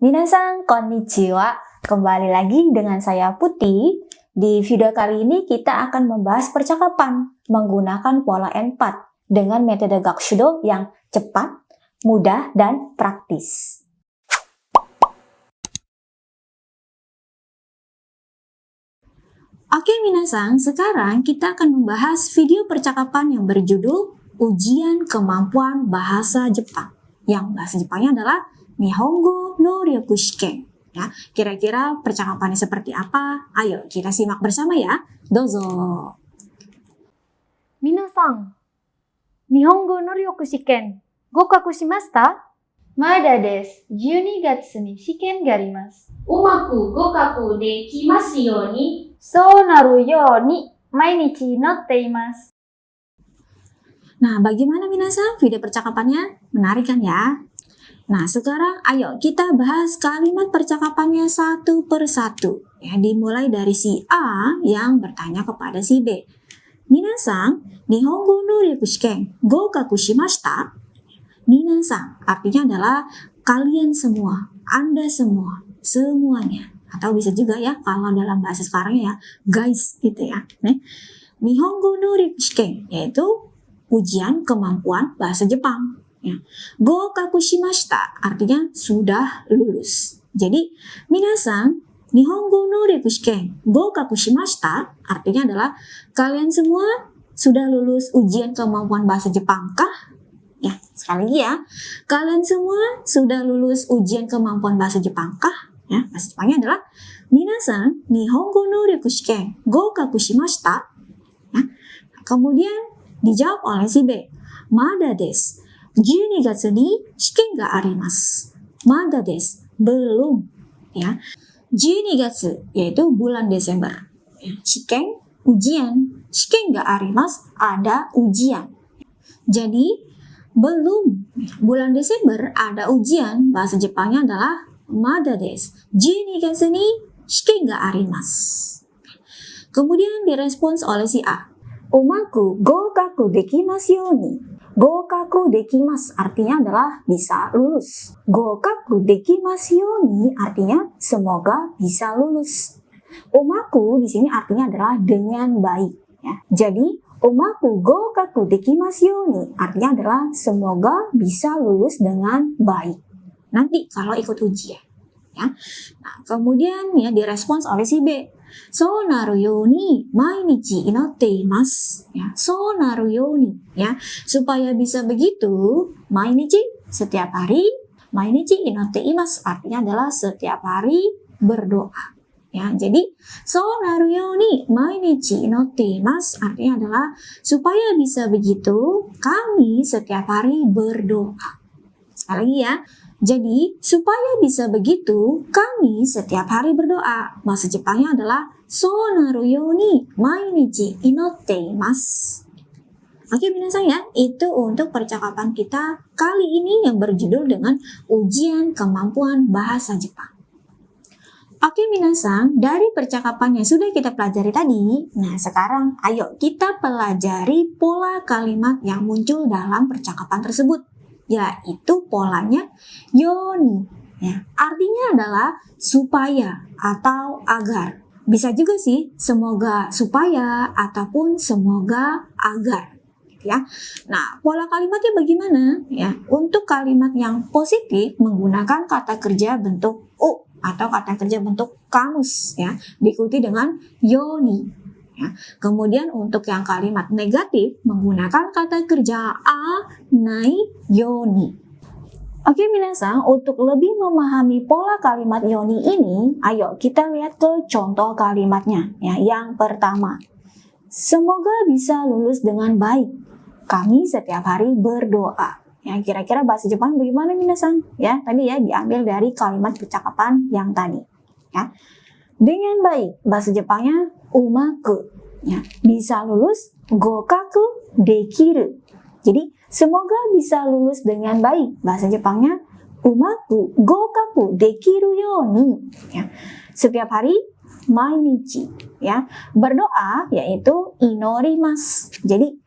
Minasan konnichiwa, kembali lagi dengan saya Putih. Di video kali ini kita akan membahas percakapan menggunakan pola N4 dengan metode Gakushudo yang cepat, mudah, dan praktis. Oke minasan, sekarang kita akan membahas video percakapan yang berjudul Ujian Kemampuan Bahasa Jepang. Yang bahasa Jepangnya adalah Nihongo no Ryoku Shiken. Ya, kira-kira percakapannya seperti apa? Ayo kita simak bersama ya. Dozo. 皆さん、日本語能力試験合格しました?まだです。12月に試験があります。うまく合格できますように。そうなるように毎日祈っています。 Nah, bagaimana minasan? Video percakapannya menarik kan ya? Nah, sekarang ayo kita bahas kalimat percakapannya satu per satu. Ya, dimulai dari si A yang bertanya kepada si B. Minasan, Nihongo no Ryoku Shiken goukaku shimashita? Minasan artinya adalah kalian semua, Anda semua, semuanya. Atau bisa juga ya kalau dalam bahasa sekarang ya guys gitu ya. Nihongo no Ryoku Shiken yaitu ujian kemampuan bahasa Jepang. Ya. Goukaku shimashita artinya sudah lulus. Jadi minasan Nihongo no Ryoku Shiken goukaku shimashita artinya adalah kalian semua sudah lulus ujian kemampuan bahasa Jepang kah? Ya, sekali lagi ya. Kalian semua sudah lulus ujian kemampuan bahasa Jepang kah? Ya, bahasa Jepangnya adalah minasan Nihongo no Ryoku Shiken goukaku shimashita. Ya. Kemudian dijawab oleh si B. Mada desu. 12月に試験があります. Mada desu. Belum. Ya. 12月yaitu bulan Desember. Ya. Shiken, ujian. Shiken ga arimasu, ada ujian. Jadi, belum. Bulan Desember ada ujian. Bahasa Jepangnya adalah Mada desu. 12月に試験があります. Kemudian direspons oleh si A. Umaku goukaku dekimasu you ni. Goukaku dekimasu artinya adalah bisa lulus. Goukaku dekimasu you ni artinya semoga bisa lulus. Umaku di sini artinya adalah dengan baik. Ya. Jadi umaku goukaku dekimasu you ni artinya adalah semoga bisa lulus dengan baik. Nanti kalau ikut ujian. Ya. Nah, kemudian ya direspons oleh si B. So naru yoni mainichi inotte imasu. Ya, so naru yoni ya, supaya bisa begitu, mainichi setiap hari, mainichi inotte imasu artinya adalah setiap hari berdoa. Ya, jadi so naru yoni mainichi inotte imasu artinya adalah supaya bisa begitu, kami setiap hari berdoa. Sekali lagi ya. Jadi, supaya bisa begitu, kami setiap hari berdoa. Bahasa Jepangnya adalah so naru yoni mainichi inotte imasu. Oke, minasan ya, itu untuk percakapan kita kali ini yang berjudul dengan ujian kemampuan bahasa Jepang. Oke, minasan, dari percakapan yang sudah kita pelajari tadi, nah sekarang ayo kita pelajari pola kalimat yang muncul dalam percakapan tersebut. Yaitu polanya yoni. Ya, artinya adalah supaya atau agar. Bisa juga sih semoga supaya ataupun semoga agar. Ya. Nah, pola kalimatnya bagaimana? Ya, untuk kalimat yang positif menggunakan kata kerja bentuk u atau kata kerja bentuk kamus. Ya, diikuti dengan yoni. Ya. Kemudian untuk yang kalimat negatif menggunakan kata kerja a, nai, yoni. Oke minasan, untuk lebih memahami pola kalimat yoni ini, ayo kita lihat ke contoh kalimatnya. Ya, yang pertama, semoga bisa lulus dengan baik. Kami setiap hari berdoa. Ya, kira-kira bahasa Jepang bagaimana minasan? Ya, tadi ya diambil dari kalimat percakapan yang tadi. Ya. Dengan baik, bahasa Jepangnya umaku, ya, bisa lulus, gokaku dekiru. Jadi, semoga bisa lulus dengan baik. Bahasa Jepangnya umaku gokaku dekiru yoni. Ya. Setiap hari, mainichi. Ya. Berdoa yaitu inorimasu. Jadi,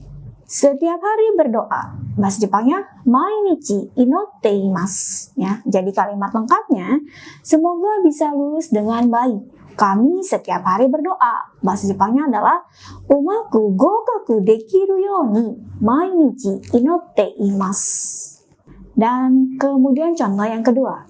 setiap hari berdoa. Bahasa Jepangnya mainichi inotte imasu. Ya, jadi kalimat lengkapnya semoga bisa lulus dengan baik. Kami setiap hari berdoa. Bahasa Jepangnya adalah umaku gokaku dekiru yoni mainichi inotte imasu. Dan kemudian contoh yang kedua.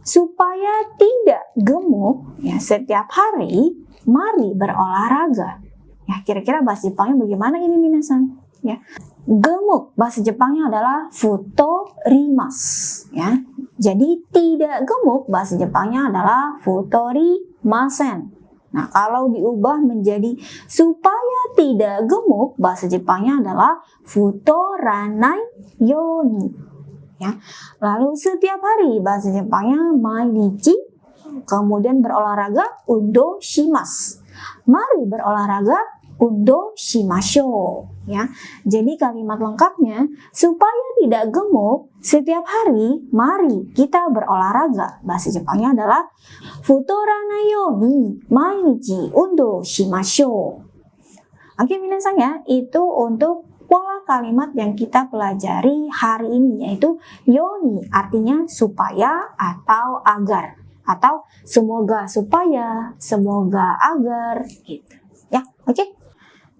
Supaya tidak gemuk, ya setiap hari mari berolahraga. Ya, kira-kira bahasa Jepangnya bagaimana ini minasan? Ya. Gemuk bahasa Jepangnya adalah futorimasu, ya. Jadi tidak gemuk bahasa Jepangnya adalah futorimasen. Nah, kalau diubah menjadi supaya tidak gemuk bahasa Jepangnya adalah futoranai yoni. Ya. Lalu setiap hari bahasa Jepangnya mainichi, kemudian berolahraga undo shimasu. Mari berolahraga undo shimashou. Ya. Jadi kalimat lengkapnya supaya tidak gemuk setiap hari mari kita berolahraga. Bahasa Jepangnya adalah futoranai yoni mainichi undo shimashou. Oke, minasan ya, itu untuk pola kalimat yang kita pelajari hari ini, yaitu yoni artinya supaya atau agar, atau semoga supaya, semoga agar gitu. Ya, oke.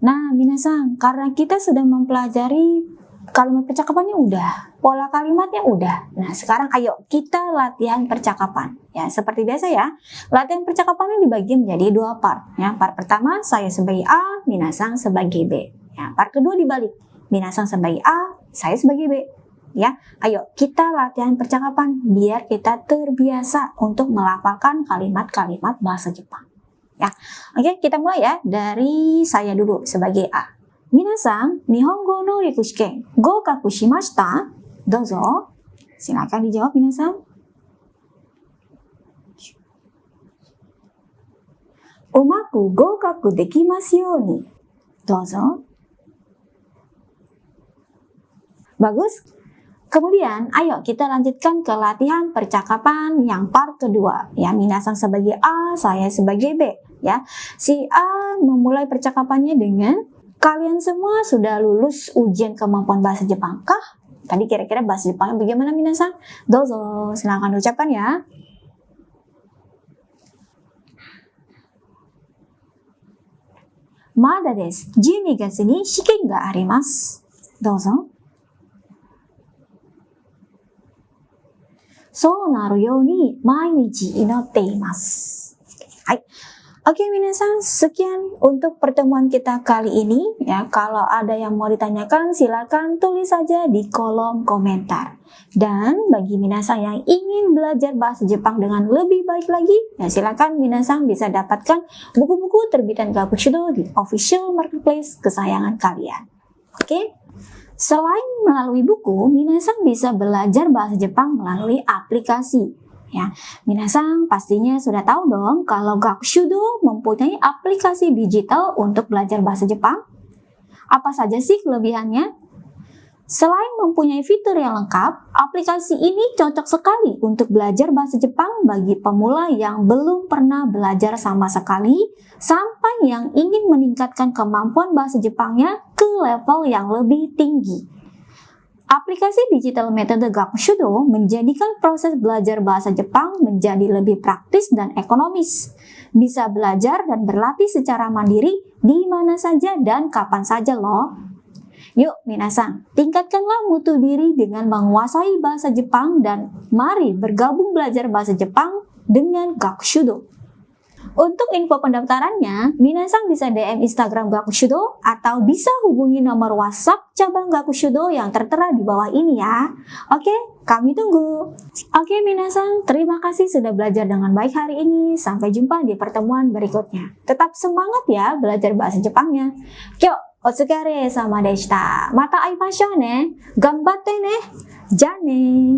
Nah, minasan, karena kita sudah mempelajari kalimat percakapannya udah, pola kalimatnya udah. Nah, sekarang ayo kita latihan percakapan. Ya, seperti biasa ya. Latihan percakapannya dibagi menjadi 2 part. Ya, part pertama saya sebagai A, minasan sebagai B. Ya, part kedua dibalik. Minasan sebagai A, saya sebagai B. Ya, ayo kita latihan percakapan biar kita terbiasa untuk melafalkan kalimat-kalimat bahasa Jepang. Ya, oke, kita mulai ya dari saya dulu sebagai A. Minasan, Nihongo no rikushiken gokaku shimashita? Dozo. Silakan dijawab minasan. Umaku gokaku dekimasu yoni. Dozo. Bagus. Kemudian, ayo kita lanjutkan ke latihan percakapan yang part kedua. Ya, minasan sebagai A, saya sebagai B. Ya, si A memulai percakapannya dengan kalian semua sudah lulus ujian kemampuan bahasa Jepang kah? Tadi kira-kira bahasa Jepangnya bagaimana minasan? Dozo, silakan ucapkan ya. Mada desu. 12月に試験があります。どうぞ。そうなるように毎日祈っています。はい。Oke, minasan, sekian untuk pertemuan kita kali ini. Ya, kalau ada yang mau ditanyakan, silakan tulis saja di kolom komentar. Dan bagi minasan yang ingin belajar bahasa Jepang dengan lebih baik lagi, ya silakan minasan bisa dapatkan buku-buku terbitan Gakushudo di official marketplace kesayangan kalian. Oke? Selain melalui buku, minasan bisa belajar bahasa Jepang melalui aplikasi. Ya, minasan pastinya sudah tahu dong kalau Gakushudo mempunyai aplikasi digital untuk belajar bahasa Jepang. Apa saja sih kelebihannya? Selain mempunyai fitur yang lengkap, aplikasi ini cocok sekali untuk belajar bahasa Jepang bagi pemula yang belum pernah belajar sama sekali, sampai yang ingin meningkatkan kemampuan bahasa Jepangnya ke level yang lebih tinggi. Aplikasi digital metode Gakushudo menjadikan proses belajar bahasa Jepang menjadi lebih praktis dan ekonomis. Bisa belajar dan berlatih secara mandiri di mana saja dan kapan saja loh. Yuk minasan, tingkatkanlah mutu diri dengan menguasai bahasa Jepang dan mari bergabung belajar bahasa Jepang dengan Gakushudo. Untuk info pendaftarannya, minasan bisa DM Instagram Gakushudo atau bisa hubungi nomor WhatsApp cabang Gakushudo yang tertera di bawah ini ya. Oke, kami tunggu. Oke minasan, terima kasih sudah belajar dengan baik hari ini. Sampai jumpa di pertemuan berikutnya. Tetap semangat ya belajar bahasa Jepangnya. Kyo, otsukare sama deshita. Mata aimashou ne. Ganbatte ne. Ja ne.